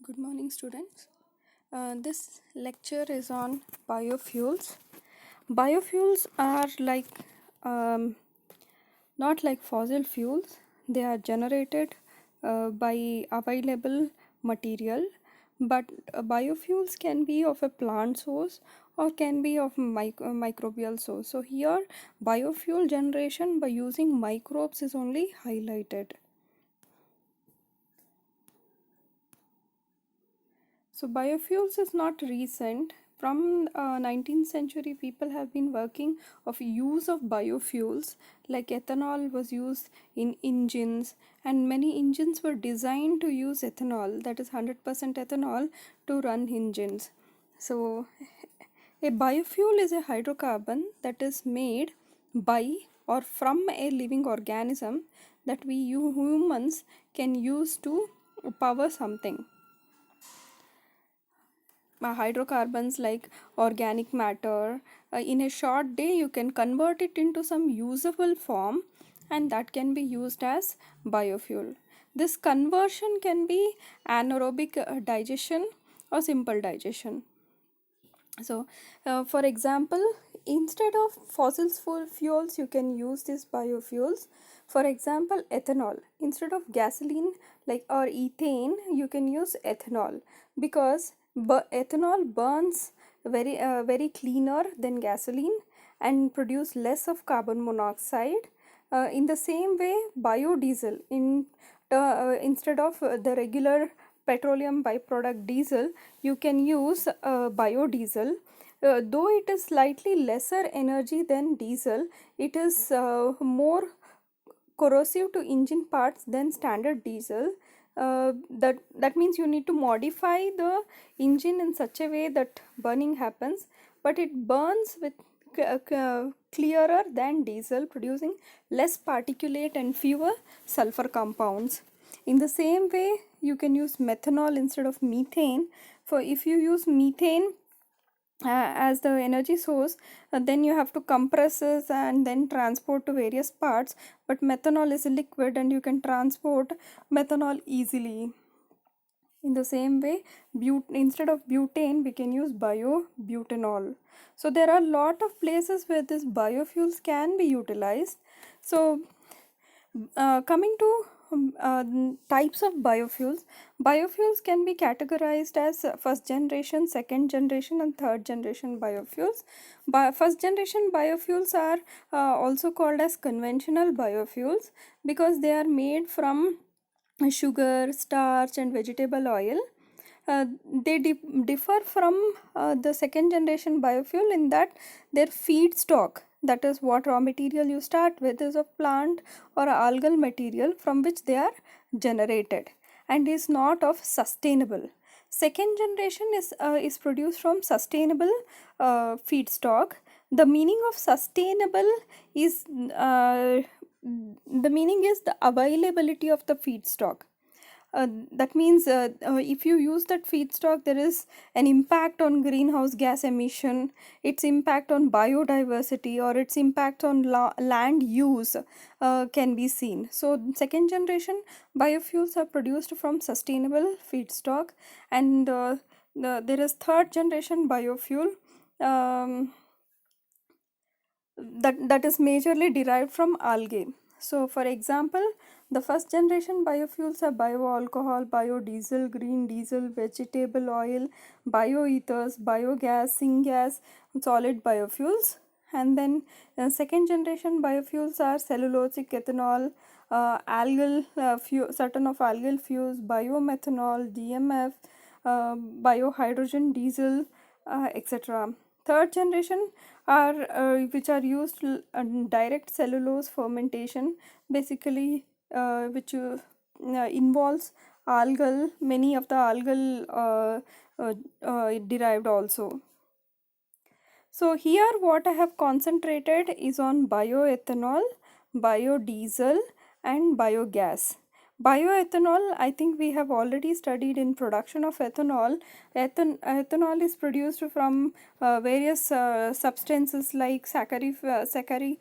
Good morning, students. This lecture is on biofuels. Biofuels are not like fossil fuels. They are generated by available material, but biofuels can be of a plant source or can be of microbial source. So here, biofuel generation by using microbes is only highlighted. So biofuels is not recent. From 19th century, people have been working of use of biofuels. Like ethanol was used in engines, and many engines were designed to use ethanol, that is 100% ethanol, to run engines. So a biofuel is a hydrocarbon that is made by or from a living organism that we humans can use to power something. Hydrocarbons like organic matter, in a short day you can convert it into some usable form, and that can be used as biofuel. This conversion can be anaerobic digestion or simple digestion. So for example, instead of fossil fuels you can use these biofuels. For example, ethanol, instead of gasoline like or ethane you can use ethanol, because ethanol burns very cleaner than gasoline and produce less of carbon monoxide. In the same way, biodiesel, instead of the regular petroleum byproduct diesel, you can use biodiesel. Though it is slightly lesser energy than diesel, it is more corrosive to engine parts than standard diesel. That means you need to modify the engine in such a way that burning happens, but it burns with clearer than diesel, producing less particulate and fewer sulfur compounds. In the same way, you can use methanol instead of methane. For if you use methane as the energy source, then you have to compress it and then transport to various parts, but methanol is a liquid and you can transport methanol easily. In the same way, instead of butane we can use biobutanol. So there are a lot of places where this biofuels can be utilized. So coming to types of biofuels, biofuels can be categorized as first generation, second generation, and third generation biofuels. First generation biofuels are also called as conventional biofuels because they are made from sugar, starch, and vegetable oil. They differ from the second generation biofuel in that their feedstock, that is what raw material you start with, is of plant or algal material from which they are generated and is not of sustainable. Second generation is produced from sustainable feedstock. The meaning of sustainable is the meaning is the availability of the feedstock. That means if you use that feedstock, there is an impact on greenhouse gas emission, its impact on biodiversity, or its impact on land use can be seen. So second generation biofuels are produced from sustainable feedstock, and there is third generation biofuel that is majorly derived from algae. So for example, the first generation biofuels are bioalcohol, biodiesel, green diesel, vegetable oil, bioethers, biogas, syngas, solid biofuels. And then second generation biofuels are cellulosic ethanol, certain of algal fuels, biomethanol, DMF, biohydrogen diesel, etc. Third generation are which are used direct cellulose fermentation, basically which involves algal, many of the algal derived also. So here what I have concentrated is on bioethanol, biodiesel, and biogas. Bioethanol, I think we have already studied in production of ethanol. Ethanol is produced from various substances like saccharifying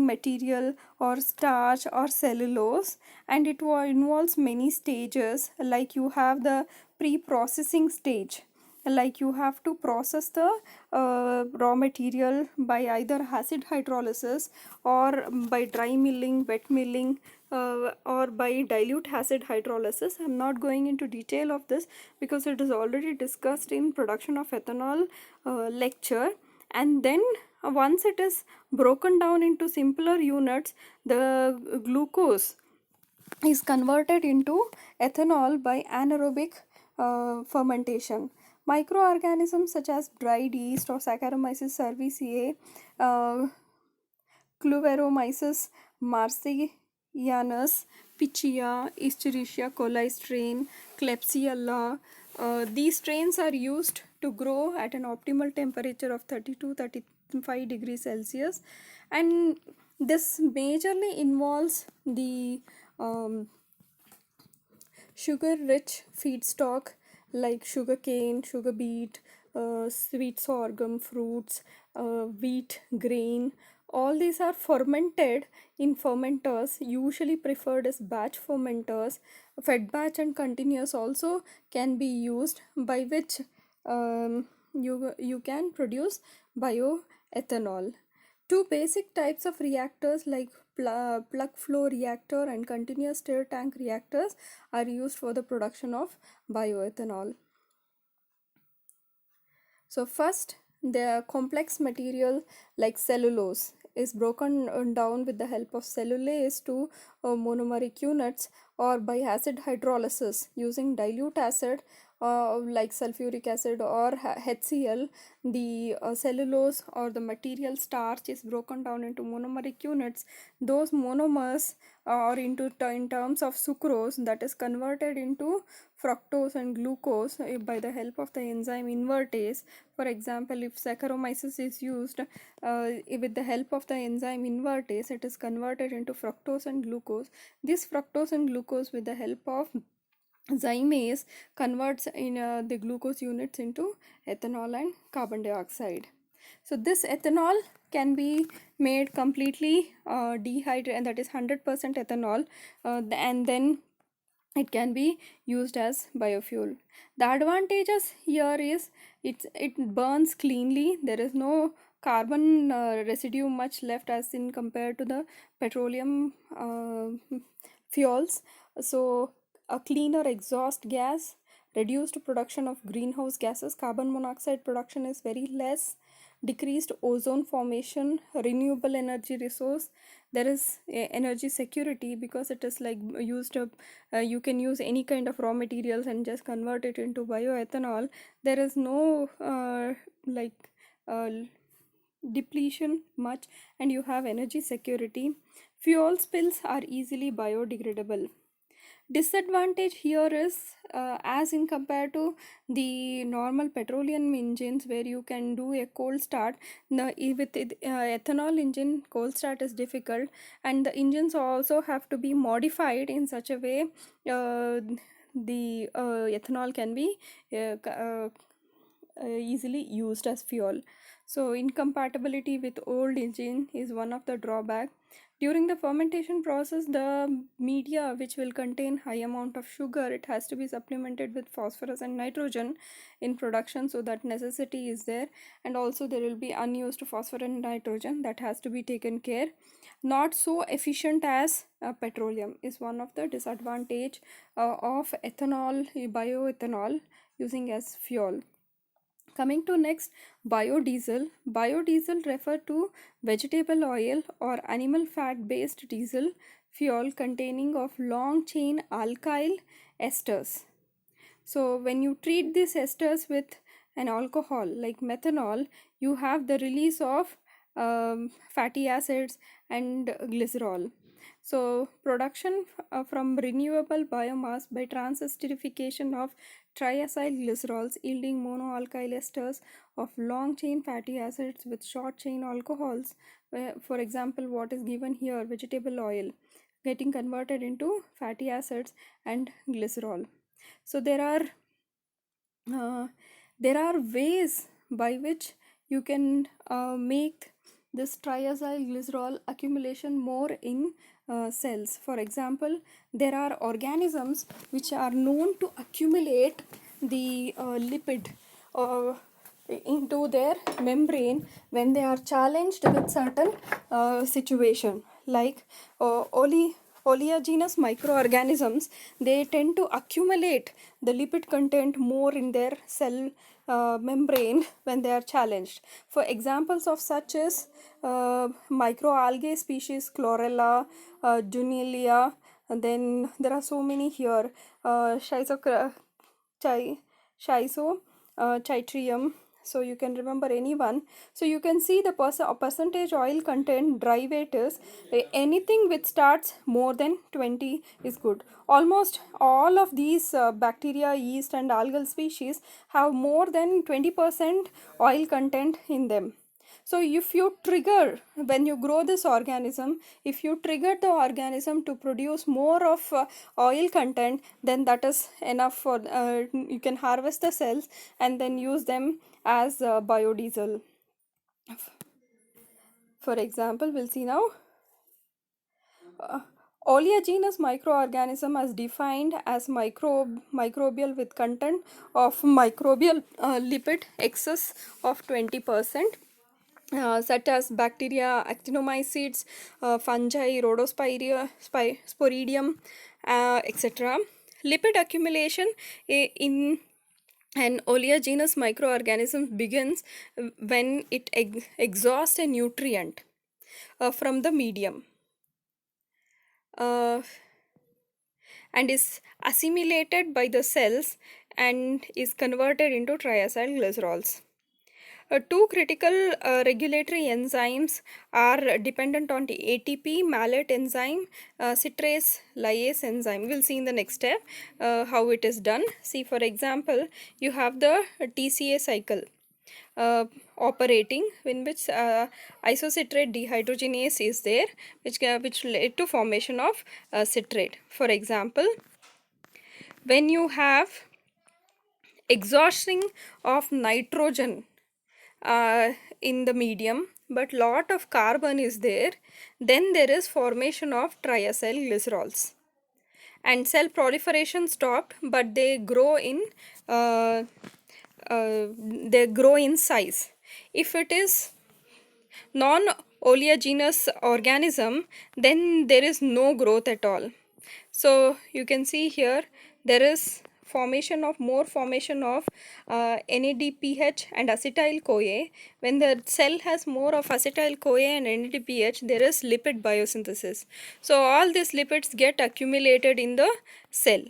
material or starch or cellulose, and it involves many stages, like you have the pre-processing stage. Like you have to process the raw material by either acid hydrolysis or by dry milling, wet milling, or by dilute acid hydrolysis. I'm not going into detail of this because it is already discussed in production of ethanol lecture. And then once it is broken down into simpler units, the glucose is converted into ethanol by anaerobic fermentation. Microorganisms such as dried yeast or Saccharomyces cerevisiae, Cluveromyces marcianus, Pichia, Escherichia coli strain, Klebsiella. These strains are used to grow at an optimal temperature of 32-35 degrees Celsius, and this majorly involves the sugar-rich feedstock like sugarcane, sugar beet, sweet sorghum fruits, wheat grain. All these are fermented in fermenters, usually preferred as batch fermenters. Fed batch and continuous also can be used, by which you can produce bioethanol. Two basic types of reactors like plug flow reactor and continuous stir tank reactors are used for the production of bioethanol. So first, the complex material like cellulose is broken down with the help of cellulase to monomeric units or by acid hydrolysis using dilute acid like sulfuric acid or HCl. The cellulose or the material starch is broken down into monomeric units. Those monomers are in terms of sucrose, that is converted into fructose and glucose by the help of the enzyme invertase. For example, if Saccharomyces is used with the help of the enzyme invertase, it is converted into fructose and glucose. This fructose and glucose with the help of zymase converts in the glucose units into ethanol and carbon dioxide. So this ethanol can be made completely dehydrated, and that is 100% ethanol, and then it can be used as biofuel. The advantages here is it burns cleanly. There is no carbon residue much left as in compared to the petroleum fuels. So a cleaner exhaust gas, reduced production of greenhouse gases, carbon monoxide production is very less, decreased ozone formation, renewable energy resource. There is energy security because it is like used up. You can use any kind of raw materials and just convert it into bioethanol. There is no uh, depletion much, and you have energy security. Fuel spills are easily biodegradable. Disadvantage here is as in compared to the normal petroleum engines where you can do a cold start, with ethanol engine cold start is difficult, and the engines also have to be modified in such a way the ethanol can be easily used as fuel. So incompatibility with old engine is one of the drawback. During the fermentation process, the media which will contain high amount of sugar, it has to be supplemented with phosphorus and nitrogen in production, so that necessity is there. And also there will be unused phosphorus and nitrogen that has to be taken care. Not so efficient as petroleum is one of the disadvantage of ethanol, bioethanol using as fuel. Coming to next, biodiesel. Biodiesel refer to vegetable oil or animal fat based diesel fuel containing of long chain alkyl esters. So when you treat these esters with an alcohol like methanol, you have the release of fatty acids and glycerol. So production from renewable biomass by transesterification of triacyl glycerols yielding monoalkyl esters of long chain fatty acids with short chain alcohols. For example, what is given here, vegetable oil getting converted into fatty acids and glycerol. So uh, there are ways by which you can make this triacyl glycerol accumulation more in cells. For example, there are organisms which are known to accumulate the lipid uh, into their membrane when they are challenged with certain situation, like oleaginous microorganisms. They tend to accumulate the lipid content more in their cell membrane when they are challenged. For examples of such is microalgae species chlorella, Dunelia, and then there are so many here, chi schizo chytrium. So you can remember any one. So you can see the percentage oil content dry weight is anything which starts more than 20 is good. Almost all of these bacteria, yeast and algal species have more than 20% oil content in them. So if you trigger, when you grow this organism, if you trigger the organism to produce more of oil content, then that is enough for, you can harvest the cells and then use them as biodiesel. For example, we'll see now. Oleaginous microorganism as defined as microbial with content of microbial lipid excess of 20%. Such as bacteria, actinomycetes, fungi, sporidium, etc. Lipid accumulation in an oleaginous microorganism begins when it exhausts a nutrient from the medium uh, and is assimilated by the cells and is converted into triacylglycerols. Two critical regulatory enzymes are dependent on the ATP malate enzyme, citrase lyase enzyme. We'll see in the next step how it is done. See, for example, you have the TCA cycle operating, in which isocitrate dehydrogenase is there, which led to formation of citrate. For example, when you have exhaustion of nitrogen in the medium but lot of carbon is there, then there is formation of triacylglycerols and cell proliferation stopped, but uh, they grow in size. If it is non-oleaginous organism, then there is no growth at all. So you can see here there is more formation of NADPH and acetyl CoA. When the cell has more of acetyl CoA and NADPH, there is lipid biosynthesis. So all these lipids get accumulated in the cell.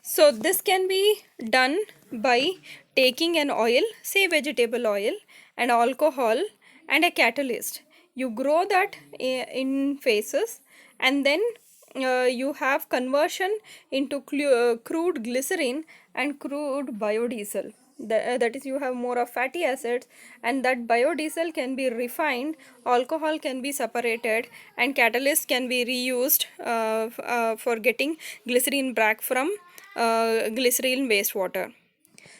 So this can be done by taking an oil, say vegetable oil, and alcohol and a catalyst. You grow that in phases, and then you have conversion into crude glycerin and crude biodiesel. That is, you have more of fatty acids, and that biodiesel can be refined, alcohol can be separated, and catalyst can be reused for getting glycerin back from glycerin wastewater.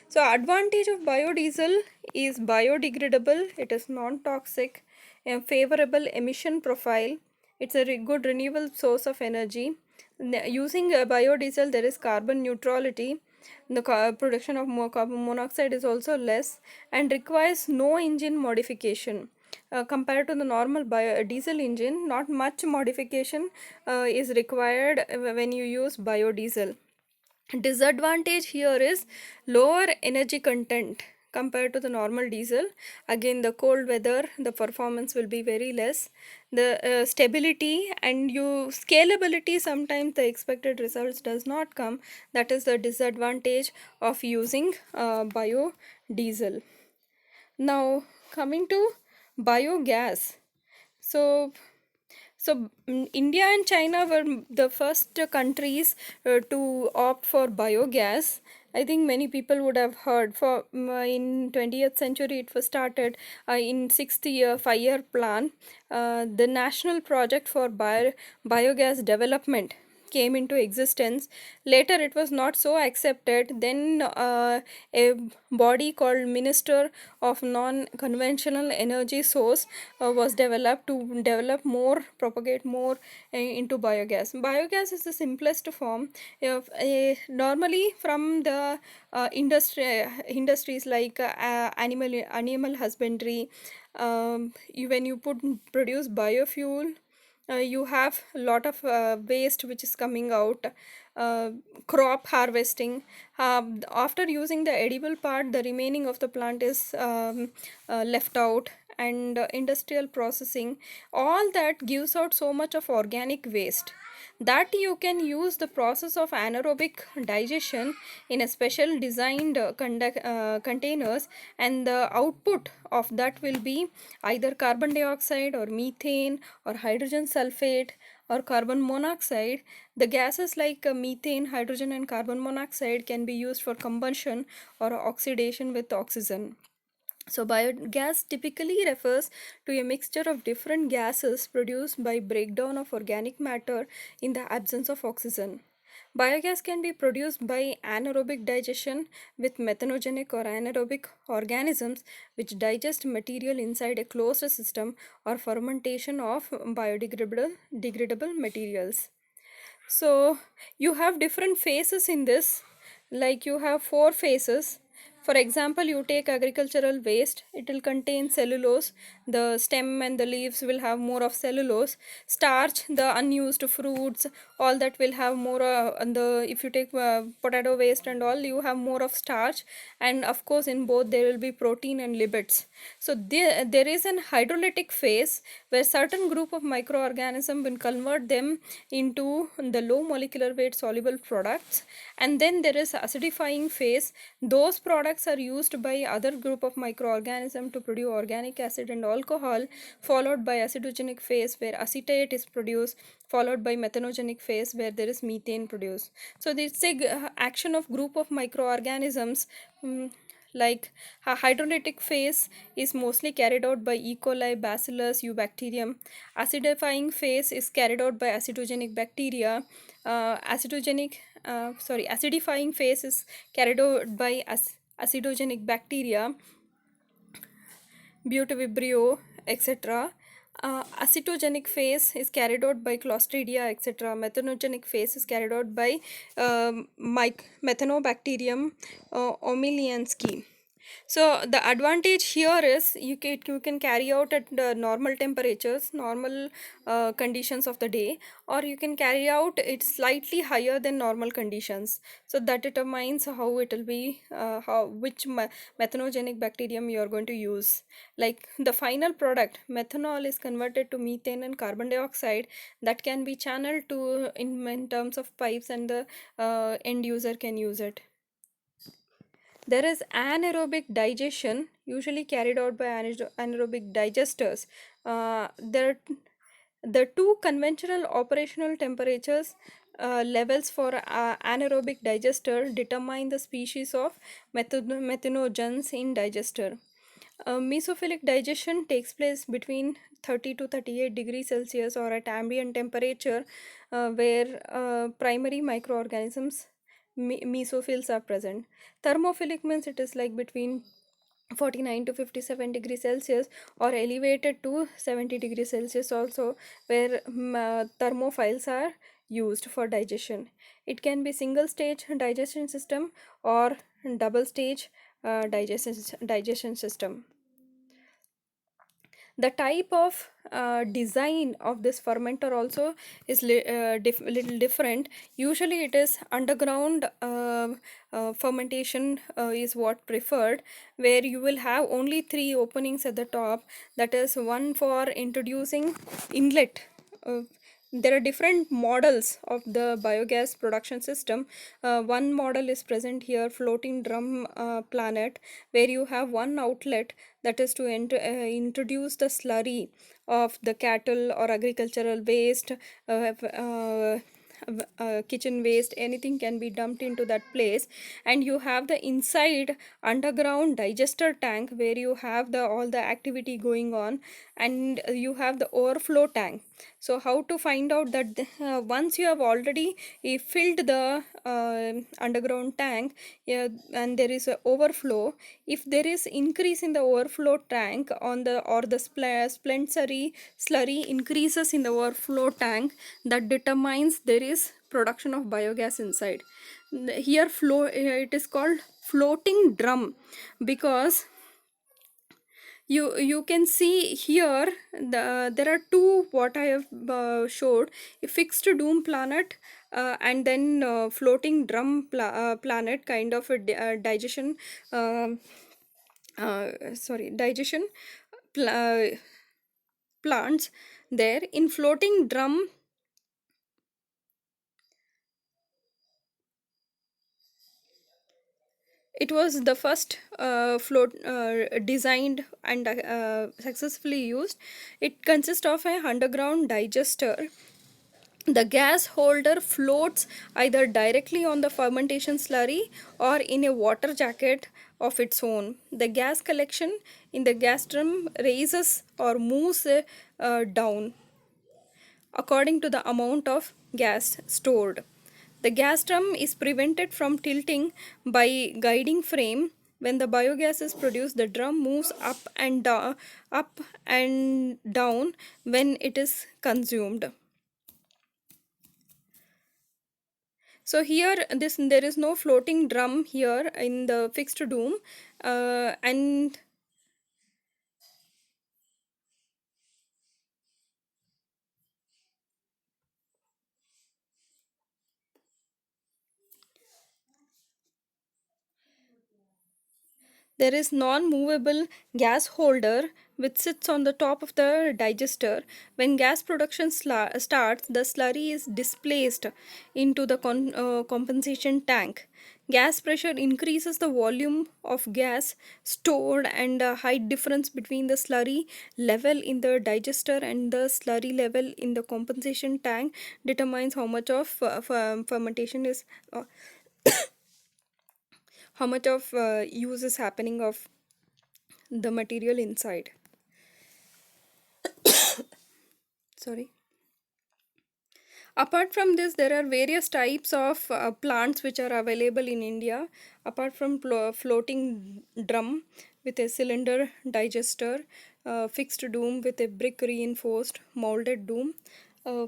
So advantage of biodiesel is biodegradable, it is non-toxic, a favorable emission profile, it's a good renewable source of energy. Using biodiesel, there is carbon neutrality, the production of carbon monoxide is also less and requires no engine modification. Compared to the normal diesel engine, not much modification is required when you use biodiesel. Disadvantage here is lower energy content compared to the normal diesel. Again, the cold weather, the performance will be very less. The stability and scalability, sometimes the expected results does not come. That is the disadvantage of using biodiesel. Now coming to biogas. So India and China were the first countries to opt for biogas. I think many people would have heard. In 20th century, it was started in 6th year, 5-year plan. The national project for biogas development came into existence. Later it was not so accepted. Then a body called Minister of Non-Conventional Energy Source was developed to develop more, propagate more into biogas. Biogas is the simplest form of normally from the industries like animal husbandry. When you produce biofuel, you have a lot of waste which is coming out. uh, Crop harvesting, after using the edible part, the remaining of the plant is left out. And industrial processing, all that gives out so much of organic waste that you can use the process of anaerobic digestion in a special designed containers, and the output of that will be either carbon dioxide or methane or hydrogen sulfate or carbon monoxide. The gases like methane, hydrogen and carbon monoxide can be used for combustion or oxidation with oxygen. So, biogas typically refers to a mixture of different gases produced by breakdown of organic matter in the absence of oxygen. Biogas can be produced by anaerobic digestion with methanogenic or anaerobic organisms which digest material inside a closed system, or fermentation of biodegradable materials. So you have different phases in this, like you have four phases. For example, you take agricultural waste, it will contain cellulose. The stem and the leaves will have more of cellulose. Starch, the unused fruits, all that will have more. And the if you take potato waste and all, you have more of starch. And of course, in both there will be protein and lipids. So there is an hydrolytic phase where certain group of microorganisms will convert them into the low molecular weight soluble products. And then there is acidifying phase. Those products are used by other group of microorganisms to produce organic acid and alcohol, followed by acidogenic phase where acetate is produced, followed by methanogenic phase where there is methane produced. So this is a action of group of microorganisms. Like a hydrolytic phase is mostly carried out by E. coli, Bacillus, Bacterium. Acidifying phase is carried out by acidogenic bacteria. Acidifying phase is carried out by acidogenic bacteria, Butevibrio, etc. Acetogenic phase is carried out by Clostridia, etc. Methanogenic phase is carried out by Methanobacterium omeliansky. So the advantage here is you can carry out at the normal temperatures, normal conditions of the day, or you can carry out it slightly higher than normal conditions. So that determines how it will be, how which methanogenic bacterium you are going to use. Like the final product, methanol is converted to methane and carbon dioxide that can be channeled to in terms of pipes, and the end user can use it. There is anaerobic digestion, usually carried out by anaerobic digesters. The two conventional operational temperatures levels for anaerobic digester determine the species of methanogens in digester. Mesophilic digestion takes place between 30 to 38 degrees Celsius or at ambient temperature, where primary microorganisms, mesophils, are present. Thermophilic means it is like between 49 to 57 degrees Celsius or elevated to 70 degrees Celsius also, where thermophiles are used for digestion. It can be single stage digestion system or double stage digestion system. The type of design of this fermenter also is little different. Usually it is underground fermentation is what preferred, where you will have only three openings at the top, that is one for introducing inlet. There are different models of the biogas production system. One model is present here, floating drum planet, where you have one outlet that is to introduce the slurry of the cattle or agricultural waste, kitchen waste, anything can be dumped into that place. And you have the inside underground digester tank where you have the all the activity going on, and you have the overflow tank. So how to find out that once you have already filled the underground tank, yeah, and there is a overflow, if there is increase in the overflow tank on the, or the splint slurry increases in the overflow tank, that determines there is production of biogas inside. Here flow, it is called floating drum, because you can see here there are two, what I have showed, a fixed dome planet, and then floating drum planet, kind of a digestion, um sorry, digestion pla- plants. There in floating drum, it was the first float designed and successfully used. It consists of a underground digester. The gas holder floats either directly on the fermentation slurry or in a water jacket of its own. The gas collection in the gas drum raises or moves down according to the amount of gas stored. The gas drum is prevented from tilting by guiding frame. When the biogas is produced, the drum moves up and down when it is consumed. So here, this, there is no floating drum here in the fixed dome, and there is non-movable gas holder which sits on the top of the digester. When gas production starts, the slurry is displaced into the compensation tank. Gas pressure increases the volume of gas stored, and the height difference between the slurry level in the digester and the slurry level in the compensation tank determines how much of fermentation is, how much of use is happening of the material inside. Sorry. Apart from this, there are various types of plants which are available in India. Apart from floating drum with a cylinder digester, fixed dome with a brick reinforced molded dome,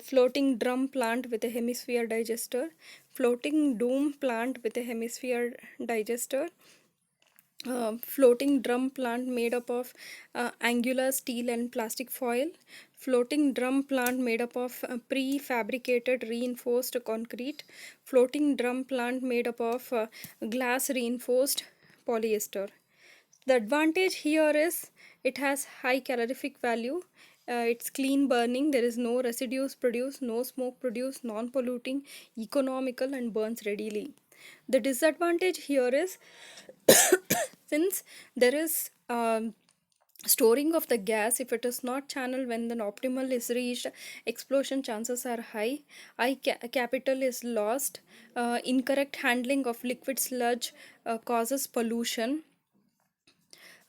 floating drum plant with a hemisphere digester, floating dome plant with a hemisphere digester, floating drum plant made up of angular steel and plastic foil, floating drum plant made up of prefabricated reinforced concrete, floating drum plant made up of glass reinforced polyester. The advantage here is it has high calorific value. It's clean burning, there is no residues produced, no smoke produced, non polluting, economical, and burns readily. The disadvantage here is since there is storing of the gas, if it is not channeled when the optimal is reached, explosion chances are high, capital is lost, incorrect handling of liquid sludge causes pollution,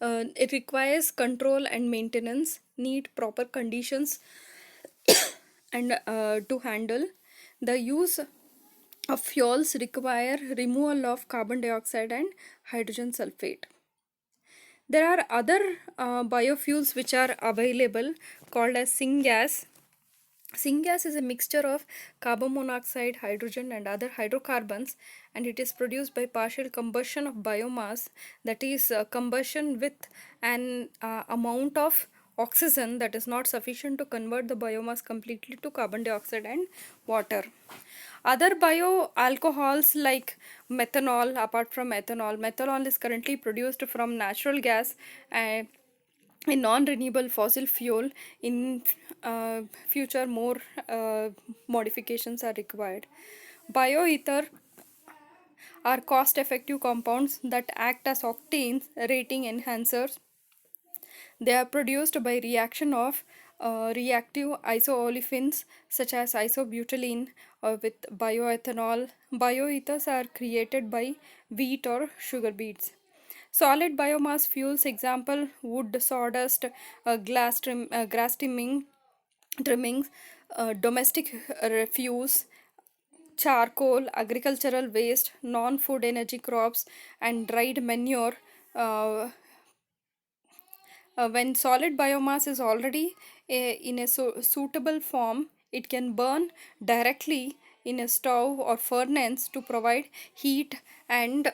it requires control and maintenance, need proper conditions and to handle. The use of fuels require removal of carbon dioxide and hydrogen sulfate. There are other biofuels which are available called as syngas. Syngas is a mixture of carbon monoxide, hydrogen, and other hydrocarbons, and it is produced by partial combustion of biomass, that is, combustion with an amount of oxygen that is not sufficient to convert the biomass completely to carbon dioxide and water. Other bioalcohols like methanol, apart from ethanol, methanol is currently produced from natural gas, a non-renewable fossil fuel. In future, more modifications are required. Bioether are cost-effective compounds that act as octane rating enhancers. They are produced by reaction of reactive isoolefins such as isobutylene with bioethanol. Bioethers are created by wheat or sugar beets. Solid biomass fuels, example wood, sawdust, grass trimmings, domestic refuse, charcoal, agricultural waste, non-food energy crops, and dried manure. Uh, when solid biomass is already in a suitable form, it can burn directly in a stove or furnace to provide heat and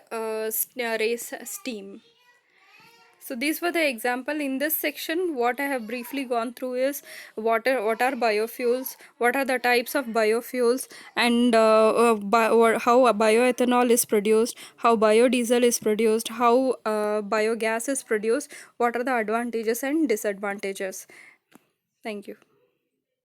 raise steam. So these were the example. In this section, what I have briefly gone through is what are biofuels, what are the types of biofuels, and or how a bioethanol is produced, how biodiesel is produced, how biogas is produced, what are the advantages and disadvantages. Thank you.